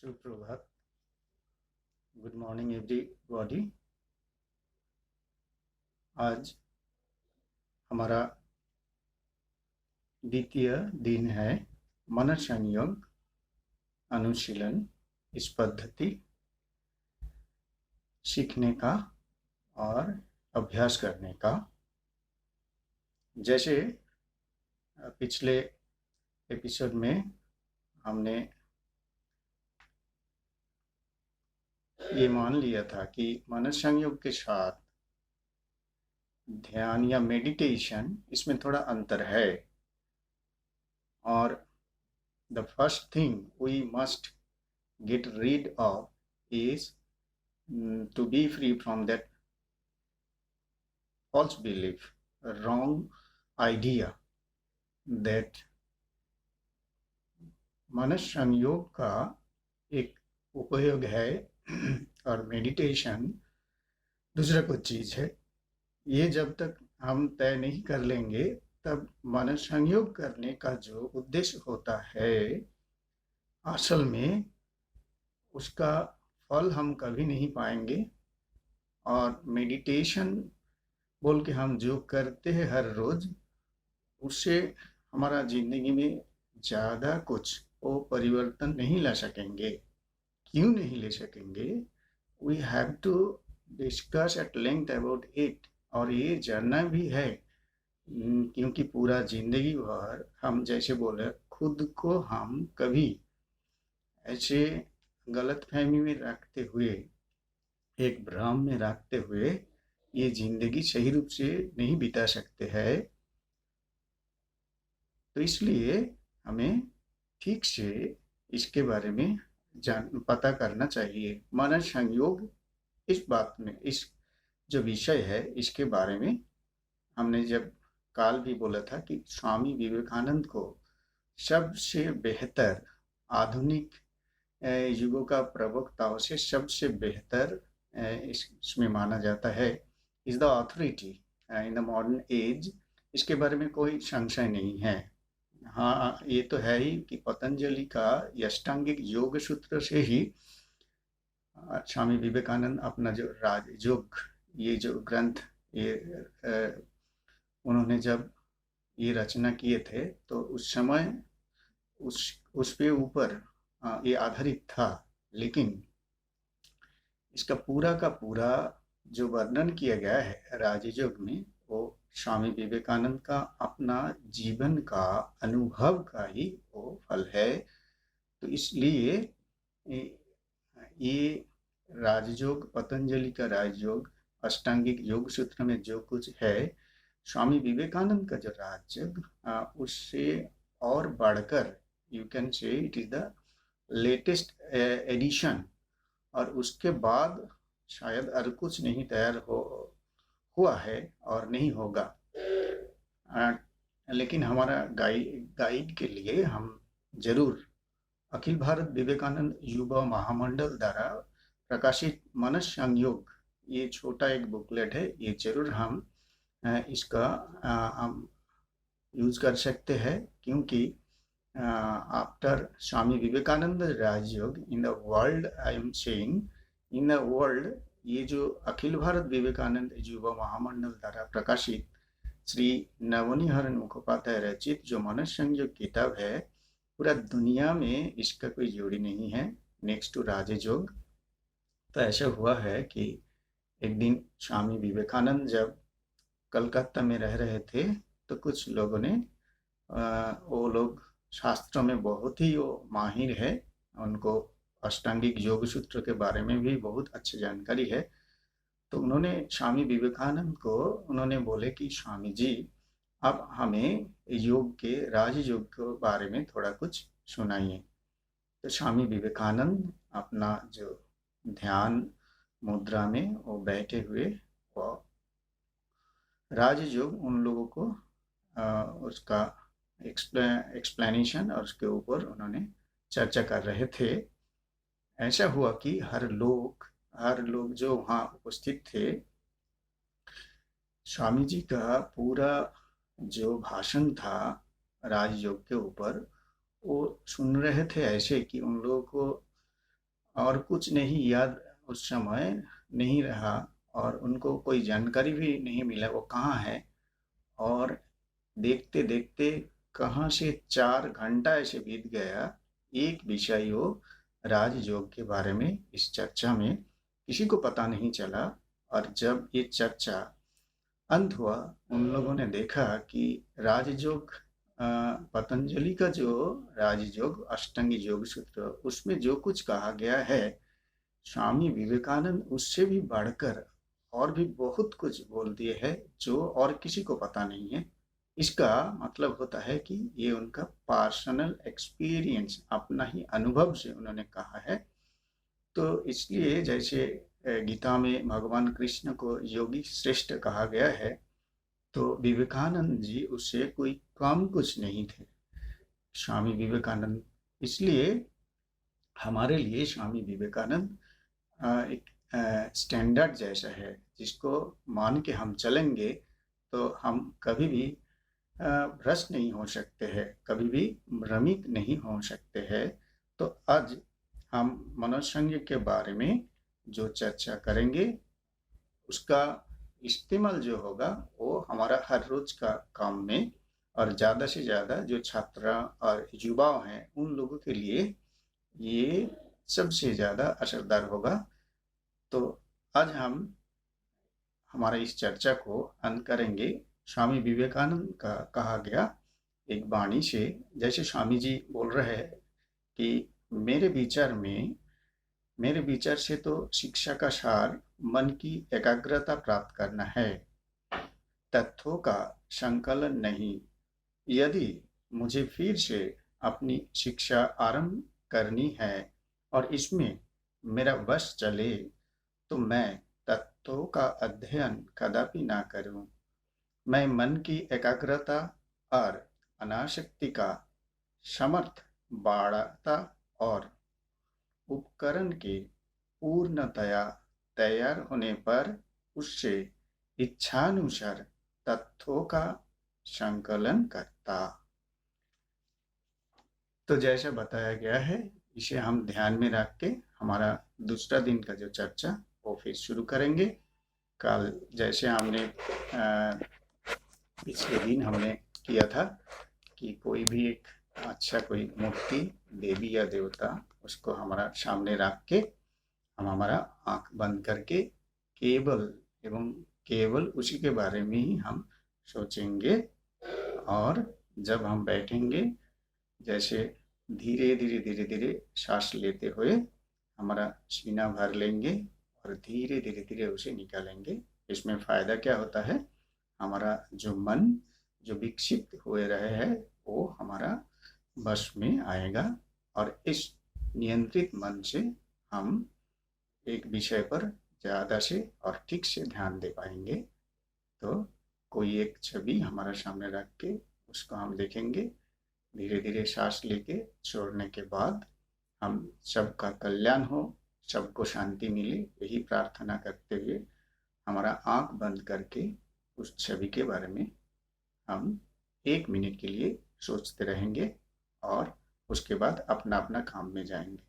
सुप्रभात। Good morning everybody. आज हमारा द्वितीय दिन है मन संयोग अनुशीलन। इस पद्धति सीखने का और अभ्यास करने का। जैसे पिछले एपिसोड में हमने ये मान लिया था कि मन संयोग के साथ ध्यान या मेडिटेशन, इसमें थोड़ा अंतर है। और the first thing we must get rid of is to be free from that false belief, a wrong idea that मन संयोग का एक उपयोग है और मेडिटेशन दूसरा कुछ चीज है। ये जब तक हम तय नहीं कर लेंगे तब मन संयोग करने का जो उद्देश्य होता है, असल में उसका फल हम कभी नहीं पाएंगे। और मेडिटेशन बोल के हम जो करते हैं हर रोज, उससे हमारा जिंदगी में ज़्यादा कुछ वो परिवर्तन नहीं ला सकेंगे। क्यों नहीं ले सकेंगे? We have to discuss at length about it. और ये जानना भी है क्योंकि पूरा जिंदगी भर हम जैसे बोले, खुद को हम कभी ऐसे गलत फहमी में रखते हुए, एक भ्रम में रखते हुए ये जिंदगी सही रूप से नहीं बिता सकते हैं। तो इसलिए हमें ठीक से इसके बारे में पता करना चाहिए। मन संयोग, इस बात में, इस जो विषय है इसके बारे में हमने जब काल भी बोला था कि स्वामी विवेकानंद को सबसे बेहतर आधुनिक युगों का प्रवक्ताओं से सबसे बेहतर इसमें माना जाता है। Is the authority in the modern age. इसके बारे में कोई संशय नहीं है। हाँ, ये तो है ही कि पतंजलि का अष्टांगिक योग सूत्र से ही स्वामी विवेकानंद अपना जो राजयोग, ये जो ग्रंथ, ये उन्होंने जब ये रचना किए थे तो उस समय उस पे ऊपर ये आधारित था। लेकिन इसका पूरा का पूरा जो वर्णन किया गया है राजयोग में, वो स्वामी विवेकानंद का अपना जीवन का अनुभव का ही वो फल है। तो इसलिए ये राजयोग, पतंजलि का राजयोग, अष्टांगिक योग सूत्र में जो कुछ है, स्वामी विवेकानंद का जो राजयोग उससे और बढ़कर, you can say it is the latest edition. और उसके बाद शायद और कुछ नहीं तैयार हुआ है और नहीं होगा। लेकिन हमारा गाइड के लिए हम जरूर अखिल भारत विवेकानंद युवा महामंडल द्वारा प्रकाशित मन संयोग, ये छोटा एक बुकलेट है, ये जरूर हम इसका हम यूज कर सकते हैं। क्योंकि after Swami Vivekananda Rajayoga in the world, I am saying in the world, ये जो अखिल भारत विवेकानंद युवा महामंडल द्वारा प्रकाशित श्री नवनी हरण मुखोपाध्याय रचित जो मन संयोग किताब है, पूरा दुनिया में इसका कोई जोड़ी नहीं है नेक्स्ट टू राजयोग। तो ऐसा हुआ है कि एक दिन स्वामी विवेकानंद जब कलकत्ता में रह रहे थे तो कुछ लोगों ने, वो लोग शास्त्रों में बहुत ही वो माहिर है, उनको अष्टांगिक योग सूत्र के बारे में भी बहुत अच्छी जानकारी है। तो उन्होंने स्वामी विवेकानंद को उन्होंने बोले कि स्वामी जी, अब हमें योग के राजयोग के बारे में थोड़ा कुछ सुनाइए। तो स्वामी विवेकानंद अपना जो ध्यान मुद्रा में वो बैठे हुए वो राजयोग उन लोगों को उसका एक्सप्लेनेशन और उसके ऊपर उन्होंने चर्चा कर रहे थे। ऐसा हुआ कि हर लोग जो वहाँ उपस्थित थे, स्वामी जी का पूरा जो भाषण था राजयोग के ऊपर, वो सुन रहे थे ऐसे कि उन लोगों को और कुछ नहीं याद उस समय नहीं रहा, और उनको कोई जानकारी भी नहीं मिला वो कहाँ है। और देखते देखते कहाँ से 4 घंटा ऐसे बीत गया। एक विषय हो राजयोग के बारे में इस चर्चा में किसी को पता नहीं चला। और जब ये चर्चा अंत हुआ, उन लोगों ने देखा कि राजयोग, पतंजलि का जो राजयोग अष्टांगी योग सूत्र, उसमें जो कुछ कहा गया है, स्वामी विवेकानंद उससे भी बढ़कर और भी बहुत कुछ बोल दिए है जो और किसी को पता नहीं है। इसका मतलब होता है कि ये उनका पर्सनल एक्सपीरियंस, अपना ही अनुभव से उन्होंने कहा है। तो इसलिए जैसे गीता में भगवान कृष्ण को योगी श्रेष्ठ कहा गया है, तो विवेकानंद जी उससे कोई कम कुछ नहीं थे, स्वामी विवेकानंद। इसलिए हमारे लिए स्वामी विवेकानंद एक स्टैंडर्ड जैसा है, जिसको मान के हम चलेंगे तो हम कभी भी भ्रष्ट नहीं हो सकते हैं, कभी भी भ्रमित नहीं हो सकते हैं। तो आज हम मनोसंघ के बारे में जो चर्चा करेंगे, उसका इस्तेमाल जो होगा वो हमारा हर रोज का काम में, और ज़्यादा से ज़्यादा जो छात्र और युवा हैं उन लोगों के लिए ये सबसे ज़्यादा असरदार होगा। तो आज हम हमारा इस चर्चा को अंत करेंगे स्वामी विवेकानंद का कहा गया एक वाणी से। जैसे स्वामी जी बोल रहे हैं कि मेरे विचार में, मेरे विचार से तो शिक्षा का सार मन की एकाग्रता प्राप्त करना है, तथ्यों का संकलन नहीं। यदि मुझे फिर से अपनी शिक्षा आरंभ करनी है और इसमें मेरा वश चले, तो मैं तत्वों का अध्ययन कदापि ना करूं। मैं मन की एकाग्रता और अनासक्ति का समर्थ बढ़ाता और उपकरण के पूर्णतया तैयार होने पर उससे इच्छानुसार तत्वों का संकलन करता। तो जैसा बताया गया है, इसे हम ध्यान में रख के हमारा दूसरा दिन का जो चर्चा वो फिर शुरू करेंगे। कल जैसे हमने पिछले दिन हमने किया था कि कोई भी एक अच्छा कोई मूर्ति, देवी या देवता, उसको हमारा सामने रख के हम हमारा आंख बंद करके केवल एवं केवल उसी के बारे में ही हम सोचेंगे। और जब हम बैठेंगे, जैसे धीरे धीरे धीरे धीरे सांस लेते हुए हमारा सीना भर लेंगे और धीरे धीरे धीरे उसे निकालेंगे। इसमें फायदा क्या होता है, हमारा जो मन जो विक्षिप्त हुए रहे हैं वो हमारा बस में आएगा, और इस नियंत्रित मन से हम एक विषय पर ज़्यादा से और ठीक से ध्यान दे पाएंगे। तो कोई एक छवि हमारा सामने रख के उसको हम देखेंगे, धीरे धीरे सांस लेके छोड़ने के बाद हम सबका कल्याण हो, सबको शांति मिले, यही प्रार्थना करते हुए हमारा आंख बंद करके उस छवि के बारे में हम 1 मिनट के लिए सोचते रहेंगे और उसके बाद अपना अपना काम में जाएंगे।